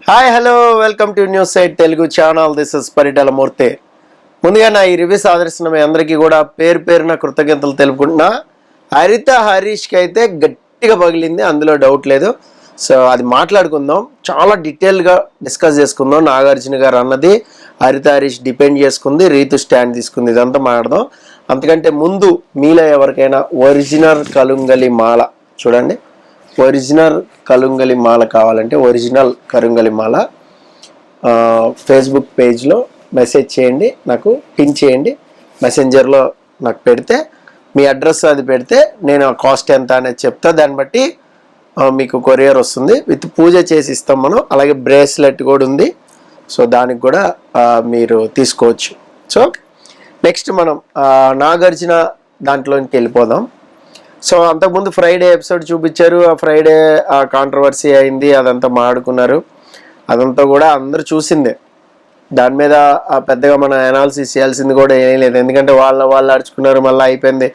Hi hello welcome to news site Telugu channel. This is Paritala Murthy. ముందుగా నా ఈ రివ్యూస్ ఆదరిస్తున్న మీ అందరికీ కూడా పేరు పేరున కృతజ్ఞతలు తెలుపుకుంటున్నా. హరిత హరీష్కి అయితే గట్టిగా పగిలింది, అందులో డౌట్ లేదు. సో అది మాట్లాడుకుందాం, చాలా డీటెయిల్గా డిస్కస్ చేసుకుందాం. నాగార్జున గారు అన్నది హరిత హరీష్ డిపెండ్ చేసుకుంది, రీతు స్టాండ్ తీసుకుంది, ఇదంతా మాట్లాడదాం. అంతకంటే ముందు మీలో ఎవరికైనా ఒరిజినల్ కలుంగలి మాల చూడండి, ఒరిజినల్ కలుంగలి మాల కావాలంటే ఒరిజినల్ కలుంగలి మాల ఫేస్బుక్ పేజ్లో మెసేజ్ చేయండి, నాకు పిన్ చేయండి, మెసెంజర్లో నాకు పెడితే మీ అడ్రస్ అది పెడితే నేను కాస్ట్ ఎంత అనేది చెప్తా. దాన్ని బట్టి మీకు కొరియర్ వస్తుంది, విత్ పూజ చేసి ఇస్తాం మనం. అలాగే బ్రేస్లెట్ కూడా ఉంది, సో దానికి కూడా మీరు తీసుకోవచ్చు. సో నెక్స్ట్ మనం నాగార్జున దాంట్లోకి వెళ్ళిపోదాం. సో అంతకుముందు ఫ్రైడే ఎపిసోడ్ చూపించారు, ఆ ఫ్రైడే ఆ కాంట్రవర్సీ అయింది, అదంతా మాడుకున్నారు, అదంతా కూడా అందరూ చూసిందే. దాని మీద పెద్దగా మనం అనాలిసిస్ చేయాల్సింది కూడా ఏం లేదు, ఎందుకంటే వాళ్ళు అడుచుకున్నారు, మళ్ళీ అయిపోయింది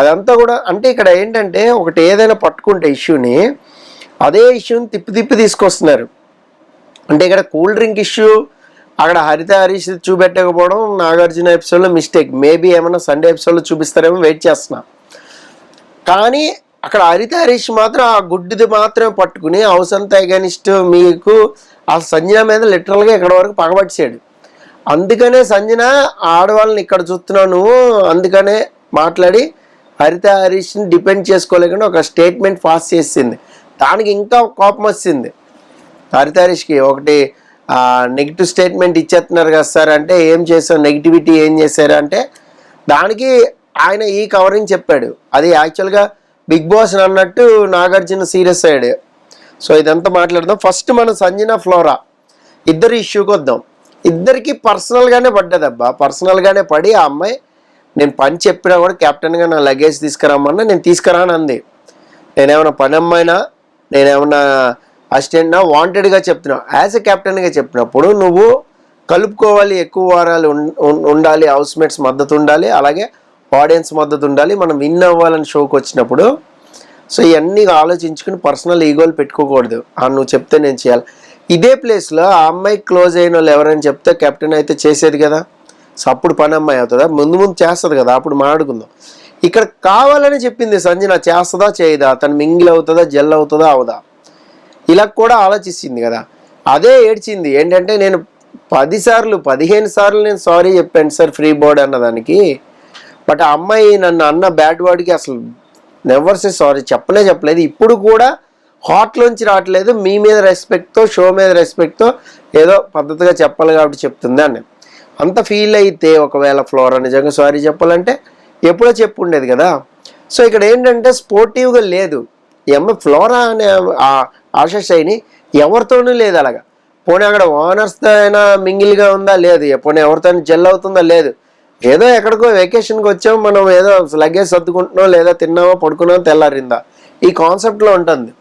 అదంతా కూడా. అంటే ఇక్కడ ఏంటంటే ఒకటి ఏదైనా పట్టుకుంటే ఇష్యూని, అదే ఇష్యూని తిప్పి తీసుకొస్తున్నారు. అంటే ఇక్కడ కూల్ డ్రింక్ ఇష్యూ అక్కడ హరిత హరీష్ చూపెట్టకపోవడం నాగార్జున ఎపిసోడ్లో మిస్టేక్. మేబీ ఏమైనా సండే ఎపిసోడ్లో చూపిస్తారేమో వెయిట్ చేస్తున్నా. కానీ అక్కడ హరిత హరీష్ మాత్రం ఆ గుడ్డిది మాత్రమే పట్టుకుని హౌస్ అంతా అగైనిస్ట్ మీకు ఆ సంజన మీద లిటరల్గా ఇక్కడ వరకు పగబట్టాడు. అందుకనే సంజన ఆడవాళ్ళని ఇక్కడ చూస్తున్నావు, అందుకనే మాట్లాడి హరిత హరీష్ని డిపెండ్ చేసుకోలేకుండా ఒక స్టేట్మెంట్ పాస్ చేసింది. దానికి ఇంకా కోపం వచ్చింది హరిత హరీష్కి. ఒకటి నెగిటివ్ స్టేట్మెంట్ ఇచ్చేస్తున్నారు కదా సార్ అంటే, ఏం చేశారు నెగిటివిటీ ఏం చేశారు అంటే, దానికి ఆయన ఈ కవరింగ్ చెప్పాడు. అది యాక్చువల్గా బిగ్ బాస్ అన్నట్టు నాగార్జున సీరియస్ అయ్యాడు. సో ఇదంతా మాట్లాడదాం. ఫస్ట్ మనం సంజన ఫ్లోరా ఇద్దరు ఇష్యూకి వద్దాం. ఇద్దరికి పర్సనల్గానే పడ్డదబ్బా, పర్సనల్గానే పడి ఆ అమ్మాయి నేను పని చెప్పినా కూడా కెప్టెన్గా నా లగేజ్ తీసుకురామన్నా నేను తీసుకురాను అంది. నేనేమన్నా పని అమ్మాయినా, నేనేమన్నా అసిస్టెంట్నా, వాంటెడ్గా చెప్తున్నా, యాజ్ ఎ కెప్టెన్గా చెప్పినప్పుడు నువ్వు కలుపుకోవాలి, ఎక్కువ వారాలు ఉండాలి, హౌస్మేట్స్ మద్దతు ఉండాలి, అలాగే ఆడియన్స్ మద్దతు ఉండాలి, మనం విన్ అవ్వాలని షోకి వచ్చినప్పుడు. సో ఇవన్నీ ఆలోచించుకుని పర్సనల్ ఈగోలు పెట్టుకోకూడదు. నువ్వు చెప్తే నేను చేయాలి. ఇదే ప్లేస్లో ఆ అమ్మాయి క్లోజ్ అయిన వాళ్ళు ఎవరైనా చెప్తే కెప్టెన్ అయితే చేసేది కదా. సో అప్పుడు పని అమ్మాయి అవుతుందా, ముందు చేస్తుంది కదా, అప్పుడు మాట్లాడుకుందాం. ఇక్కడ కావాలని చెప్పింది సంజన, చేస్తుందా చేయదా, తను మింగిల్ అవుతుందా జెల్ అవుతుందా అవదా, ఇలా కూడా ఆలోచిస్తుంది కదా. అదే ఏడ్చింది ఏంటంటే, నేను 10 సార్లు 15 సార్లు నేను సారీ చెప్పాను సార్ ఫ్రీ బోర్డ్ అన్నదానికి, బట్ ఆ అమ్మాయి నన్ను అన్న బ్యాడ్ వర్డ్కి అసలు నెవర్ సే సారీ చెప్పలేదు. ఇప్పుడు కూడా హాట్లోంచి రావట్లేదు. మీ మీద రెస్పెక్ట్తో, షో మీద రెస్పెక్ట్తో ఏదో పద్ధతిగా చెప్పాలి కాబట్టి చెప్తుంది అని అంత ఫీల్ అయితే, ఒకవేళ ఫ్లోరా నిజంగా సారీ చెప్పాలంటే ఎప్పుడో చెప్పు ఉండేది కదా. సో ఇక్కడ ఏంటంటే స్పోర్టివ్గా లేదు ఈ అమ్మాయి. ఫ్లోరా అనే ఆశని ఎవరితోనూ లేదు అలాగా. పోనీ అక్కడ ఓనర్స్తో అయినా మింగిల్గా ఉందా లేదు, పోనీ ఎవరితో జెల్ అవుతుందా లేదు. ఏదో ఎక్కడికో వెకేషన్కి వచ్చాము మనం, ఏదో లగేజ్ సర్దుకుంటున్నాం, లేదా తిన్నామో పడుకున్నామో తెల్లారిందా, ఈ కాన్సెప్ట్లో ఉంటుంది.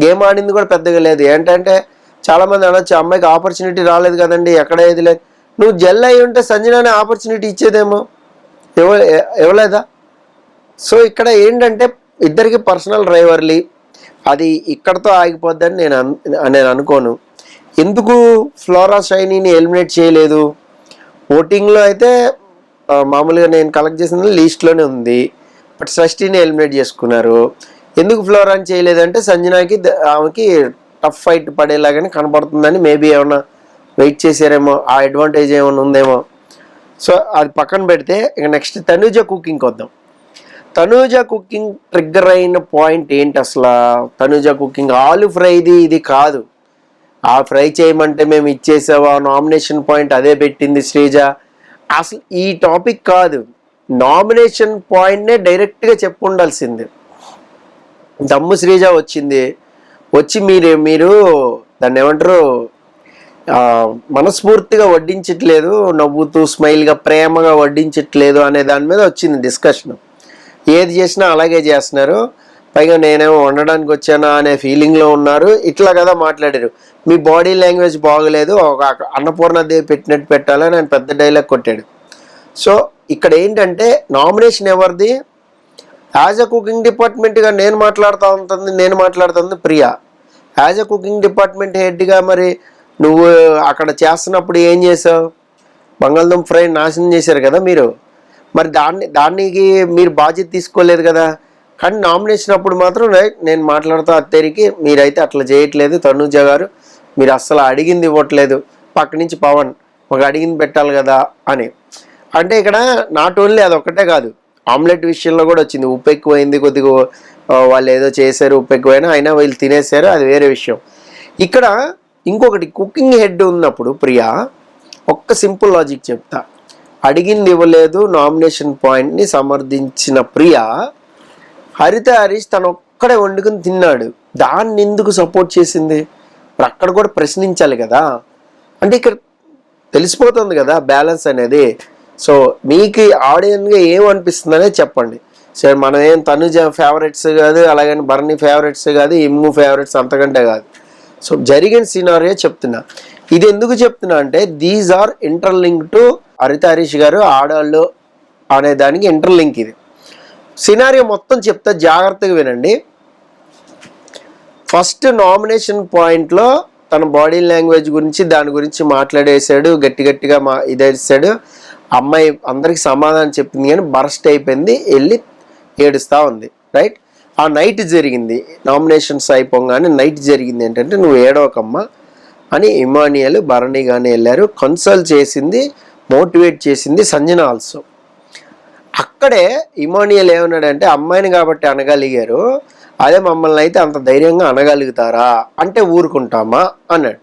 గేమ్ ఆడింది కూడా పెద్దగా లేదు. ఏంటంటే చాలామంది అనొచ్చు, అమ్మాయికి ఆపర్చునిటీ రాలేదు కదండి, ఎక్కడ ఏది లేదు. నువ్వు జెల్ అయి ఉంటే సంజనానే ఆపర్చునిటీ ఇచ్చేదేమో, ఇవ్వలేదా. సో ఇక్కడ ఏంటంటే ఇద్దరికి పర్సనల్ రైవర్లీ, అది ఇక్కడతో ఆగిపోద్దని నేను అనుకోను. ఎందుకు ఫ్లోరా షైనీని ఎలిమినేట్ చేయలేదు? ఓటింగ్లో అయితే మామూలుగా నేను కలెక్ట్ చేసిన లీస్ట్లోనే ఉంది, బట్ షష్ఠిని ఎలిమినేట్ చేసుకున్నారు. ఎందుకు ఫ్లోరాని చేయలేదంటే సంజనాకి ఆమెకి టఫ్ ఫైట్ పడేలాగానే కనపడుతుందని మేబీ ఏమన్నా వెయిట్ చేశారేమో, ఆ అడ్వాంటేజ్ ఏమైనా ఉందేమో. సో అది పక్కన పెడితే ఇక నెక్స్ట్ తనూజ కుకింగ్కి వద్దాం. తనూజ కుకింగ్ ట్రిగ్గర్ అయిన పాయింట్ ఏంటి అసలు? తనూజ కుకింగ్ ఆలు ఫ్రైది ఇది కాదు. ఆ ఫ్రై చేయమంటే మేము ఇచ్చేసావా, నామినేషన్ పాయింట్ అదే పెట్టింది శ్రీజ. అసలు ఈ టాపిక్ కాదు, నామినేషన్ పాయింట్నే డైరెక్ట్గా చెప్పు ఉండాల్సింది. దమ్ము శ్రీజ వచ్చి మీరు దాన్ని ఏమంటారు, మనస్ఫూర్తిగా వడ్డించట్లేదు, నవ్వుతూ స్మైల్గా ప్రేమగా వడ్డించట్లేదు అనే దాని మీద వచ్చింది డిస్కషన్. ఏది చేసినా అలాగే చేస్తున్నారు, పైగా నేనేమో వండడానికి వచ్చానా అనే ఫీలింగ్లో ఉన్నారు, ఇట్లా కదా మాట్లాడారు. మీ బాడీ లాంగ్వేజ్ బాగలేదు, ఒక అన్నపూర్ణదేవి పెట్టినట్టు పెట్టాలని ఆయన పెద్ద డైలాగ్ కొట్టాడు. సో ఇక్కడ ఏంటంటే నామినేషన్ ఎవరిది? యాజ్ అ కుకింగ్ డిపార్ట్మెంట్గా నేను మాట్లాడుతుంది Priya. As a cooking department హెడ్గా మరి నువ్వు అక్కడ చేస్తున్నప్పుడు ఏం చేసావు? బంగాళదుంప ఫ్రై నాశనం చేశారు కదా మీరు. మరి దానికి మీరు బాధ్యత తీసుకోలేదు కదా. కానీ నామినేషన్ అప్పుడు మాత్రం నేను మాట్లాడుతూ అత్తేరికి మీరైతే అట్లా చేయట్లేదు తనూజ గారు, మీరు అస్సలు అడిగింది ఇవ్వట్లేదు, పక్క నుంచి పవన్ ఒక అడిగింది పెట్టాలి కదా అని. అంటే ఇక్కడ నాట్ ఓన్లీ అదొక్కటే కాదు, ఆమ్లెట్ విషయంలో కూడా వచ్చింది. ఉప్పు ఎక్కువైంది కొద్దిగా, వాళ్ళు ఏదో చేశారు ఉప్పు ఎక్కువైనా, అయినా వీళ్ళు తినేశారు, అది వేరే విషయం. ఇక్కడ ఇంకొకటి, కుకింగ్ హెడ్ ఉన్నప్పుడు ప్రియా ఒక్క సింపుల్ లాజిక్ చెప్తా. అడిగింది ఇవ్వలేదు నామినేషన్ పాయింట్ని సమర్థించిన ప్రియా, హరిత హరీష్ తను ఒక్కడే వండుకుని తిన్నాడు, దాన్ని ఎందుకు సపోర్ట్ చేసింది? మరి అక్కడ కూడా ప్రశ్నించాలి కదా. అంటే ఇక్కడ తెలిసిపోతుంది కదా బ్యాలెన్స్ అనేది. సో మీకు ఆడియన్గా ఏమనిపిస్తుంది అనేది చెప్పండి. సరే, మనం ఏం తనుజ ఫేవరెట్స్ కాదు, అలాగని భరణి ఫేవరెట్స్ కాదు, ఇమ్ము ఫేవరెట్స్ అంతకంటే కాదు. సో జరిగిన సినారియో చెప్తున్నా. ఇది ఎందుకు చెప్తున్నా అంటే దీస్ ఆర్ ఇంటర్లింక్ టు హరిత హరీష్ గారు ఆడాళ్ళు అనే దానికి ఇంటర్లింక్. ఇది సినారియో మొత్తం చెప్తా, జాగ్రత్తగా వినండి. ఫస్ట్ నామినేషన్ పాయింట్లో తన బాడీ లాంగ్వేజ్ గురించి దాని గురించి మాట్లాడేశాడు, గట్టిగా ఇదేసాడు. అమ్మాయి అందరికి సమాధానం చెప్పింది కానీ బరస్ట్ అయిపోయింది, వెళ్ళి ఏడుస్తూ ఉంది. రైట్, ఆ నైట్ జరిగింది, నామినేషన్స్ అయిపోగానే నైట్ జరిగింది ఏంటంటే, నువ్వు ఏడవకమ్మా అని ఇమానియల్ భరణి కానీ వెళ్ళారు. కన్సల్ట్ చేసింది, మోటివేట్ చేసింది సంజన ఆల్సో. అక్కడే ఇమానియల్ ఏమన్నాడంటే, అమ్మాయిని కాబట్టి అనగలిగారు, అదే మమ్మల్ని అయితే అంత ధైర్యంగా అనగలుగుతారా అంటే ఊరుకుంటామా అన్నాడు.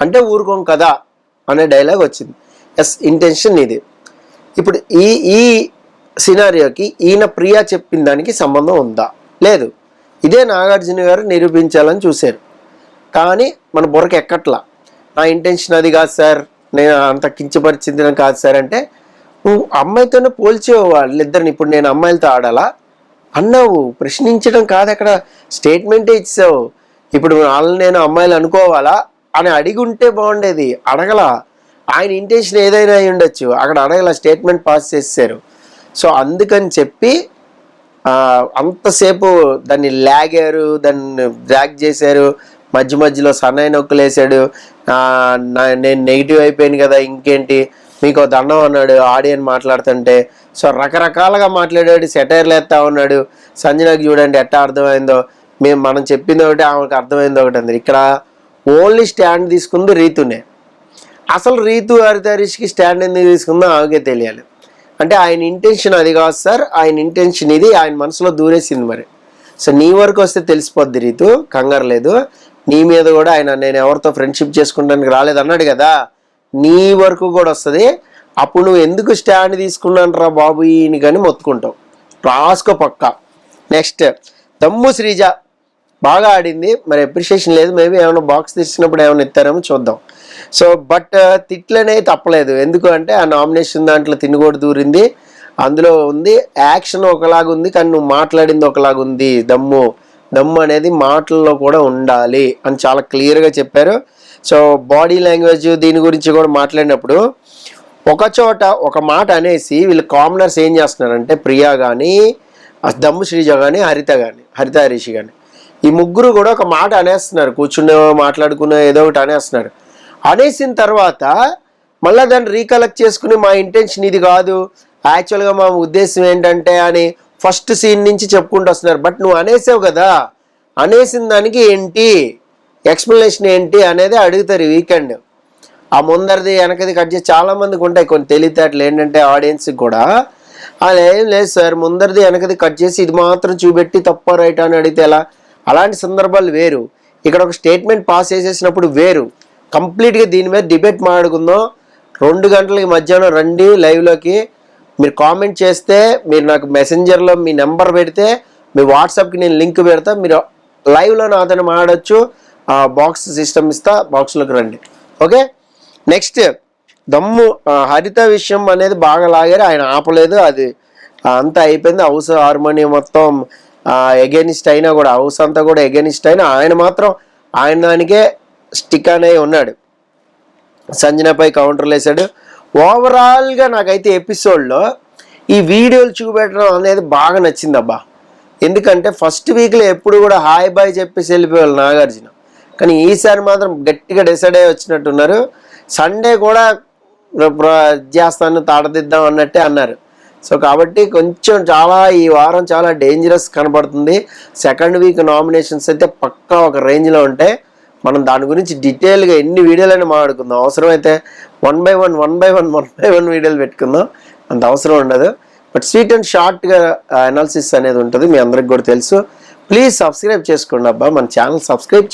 అంటే ఊరుకోం కదా అనే డైలాగ్ వచ్చింది. ఎస్, ఇంటెన్షన్ ఇది. ఇప్పుడు ఈ సినారియోకి ఈయన ప్రియా చెప్పిన దానికి సంబంధం ఉందా? లేదు. ఇదే నాగార్జున గారు నిరూపించాలని చూశారు, కానీ మన బుర్రకి ఎక్కట్లా. నా ఇంటెన్షన్ అది కాదు సార్, నేను అంత కించపరిచింది కాదు సార్ అంటే, నువ్వు అమ్మాయితోనే పోల్చేవు వాళ్ళిద్దరిని. ఇప్పుడు నేను అమ్మాయిలతో ఆడాలా అన్నావు, ప్రశ్నించడం కాదు, అక్కడ స్టేట్మెంటే ఇచ్చావు. ఇప్పుడు వాళ్ళని నేను అమ్మాయిలు అనుకోవాలా అని అడిగి ఉంటే బాగుండేది, అడగలా. ఆయన ఇంటెన్షన్ ఏదైనా అయి ఉండొచ్చు, అక్కడ అడగల, స్టేట్మెంట్ పాస్ చేశారు. సో అందుకని చెప్పి అంతసేపు దాన్ని లాగారు, దాన్ని డ్రాగ్ చేశారు, మధ్యలో సన్నాయి నొక్కులు వేసాడు. నేను నెగిటివ్ అయిపోయాను కదా, ఇంకేంటి మీకు దండం అన్నాడు ఆడియన్ మాట్లాడుతుంటే. సో రకరకాలుగా మాట్లాడాడు, సెటైర్లు వేస్తా ఉన్నాడు. సంజనకు చూడండి ఎట్టా అర్థమైందో, మనం చెప్పింది ఒకటి, ఆమెకు అర్థమైంది ఒకటి అందరు. ఇక్కడ ఓన్లీ స్టాండ్ తీసుకుంది రీతునే. అసలు రీతు హరిత హరీష్కి స్టాండ్ ఎందుకు తీసుకుందో ఆమెకే తెలియాలి. అంటే ఆయన ఇంటెన్షన్ అది కాదు సార్, ఆయన ఇంటెన్షన్ ఇది, ఆయన మనసులో దూరేసింది. మరి సో నీ వరకు వస్తే తెలిసిపోద్ది రీతు, కంగారు లేదు. నీ మీద కూడా ఆయన నేను ఎవరితో ఫ్రెండ్షిప్ చేసుకుంటానికి రాలేదు అన్నాడు కదా, నీ వరకు కూడా వస్తుంది. అప్పుడు నువ్వు ఎందుకు స్టాండ్ తీసుకున్నాను బాబు ఈయన కానీ మొత్తుకుంటావు. రాసుకో పక్క. నెక్స్ట్, దమ్ము శ్రీజ బాగా ఆడింది, మరి అప్రిషియేషన్ లేదు. మేబీ ఏమైనా బాక్స్ తెచ్చినప్పుడు ఏమైనా ఇస్తారేమో చూద్దాం. సో బట్ తిట్లనే తప్పలేదు, ఎందుకు అంటే ఆ నామినేషన్ దాంట్లో తినుగోడు దూరింది, అందులో ఉంది. యాక్షన్ ఒకలాగా ఉంది, కానీ నువ్వు మాట్లాడింది ఒకలాగా ఉంది. దమ్ము అనేది మాటల్లో కూడా ఉండాలి అని చాలా క్లియర్గా చెప్పారు. సో బాడీ లాంగ్వేజ్ దీని గురించి కూడా మాట్లాడినప్పుడు ఒక చోట ఒక మాట అనేసి వీళ్ళు కామనర్స్ ఏం చేస్తున్నారంటే, ప్రియా కానీ, దమ్ము శ్రీజ కానీ, హరిత హరీష్ కానీ, ఈ ముగ్గురు కూడా ఒక మాట అనేస్తున్నారు, కూర్చునే మాట్లాడుకునే ఏదో ఒకటి అనేస్తున్నారు. అనేసిన తర్వాత మళ్ళీ దాన్ని రీకలెక్ట్ చేసుకుని మా ఇంటెన్షన్ ఇది కాదు, యాక్చువల్గా మా ఉద్దేశం ఏంటంటే అని ఫస్ట్ సీన్ నుంచి చెప్పుకుంటూ వస్తున్నారు. బట్ నువ్వు అనేసావు కదా, అనేసిన దానికి ఏంటి ఎక్స్ప్లెనేషన్ ఏంటి అనేది అడుగుతారు ఈ వీకెండ్. ఆ ముందరిది వెనకది కట్ చేసి చాలామందికి ఉంటాయి కొన్ని తెలివితేటలు ఏంటంటే ఆడియన్స్కి కూడా, అలా ఏం లేదు సార్, ముందరిది వెనకది కట్ చేసి ఇది మాత్రం చూపెట్టి తప్ప రైట్ అని అడిగితే ఎలా? అలాంటి సందర్భాలు వేరు. ఇక్కడ ఒక స్టేట్మెంట్ పాస్ చేసేసినప్పుడు వేరు. కంప్లీట్గా దీని మీద డిబేట్ మాట్లాడుకుందాం. 2 గంటలకి మధ్యాహ్నం రండి లైవ్లోకి. మీరు కామెంట్ చేస్తే, మీరు నాకు మెసెంజర్లో మీ నెంబర్ పెడితే, మీ వాట్సాప్కి నేను లింక్ పెడతా, మీరు లైవ్లో నాతో మాట్లాడచ్చు. బాక్స్ సిస్టమ్ ఇస్తా, బాక్స్లోకి రండి. ఓకే, నెక్స్ట్ దమ్ము హరిత విషయం అనేది బాగా లాగారు, ఆయన ఆపలేదు. అది అంతా అయిపోయింది. హౌస్ హార్మోనియం మొత్తం ఎగెనిస్ట్ అయినా కూడా, హౌస్ అంతా కూడా ఎగెనిస్ట్ అయినా ఆయన మాత్రం ఆయన దానికే స్టిక్ అనే ఉన్నాడు. సంజనపై కౌంటర్లు వేసాడు. ఓవరాల్గా నాకైతే ఎపిసోడ్లో ఈ వీడియోలు చూపెట్టడం అనేది బాగా నచ్చింది అబ్బా. ఎందుకంటే ఫస్ట్ వీక్లో ఎప్పుడు కూడా హాయ్ బాయ్ చెప్పేసి వెళ్ళిపోవాలి నాగార్జున. కానీ ఈసారి మాత్రం గట్టిగా డిసైడ్ అయ్యి వచ్చినట్టున్నారు. సండే కూడా చేస్తాను తాడదిద్దాం అన్నట్టే అన్నారు. సో కాబట్టి కొంచెం ఈ వారం చాలా డేంజరస్ కనబడుతుంది. సెకండ్ వీక్ నామినేషన్స్ అయితే పక్కా ఒక రేంజ్లో ఉంటాయి. మనం దాని గురించి డీటెయిల్గా ఎన్ని వీడియోలైనా మాట్లాడుకుందాం. అవసరమైతే 1 by 1 వీడియోలు పెట్టుకుందాం, అంత అవసరం ఉండదు. బట్ స్వీట్ అండ్ షార్ట్గా అనాలిసిస్ అనేది ఉంటుంది, మీ అందరికి కూడా తెలుసు. ప్లీజ్ సబ్స్క్రైబ్ చేసుకోండి అబ్బా, మన ఛానల్ సబ్స్క్రైబ్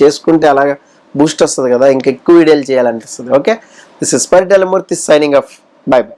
చేసుకుంటే అలాగా బూస్ట్ వస్తుంది కదా, ఇంకా ఎక్కువ వీడియోలు చేయాలనిపిస్తుంది. Okay, this is Paritala Murthy signing off. By by.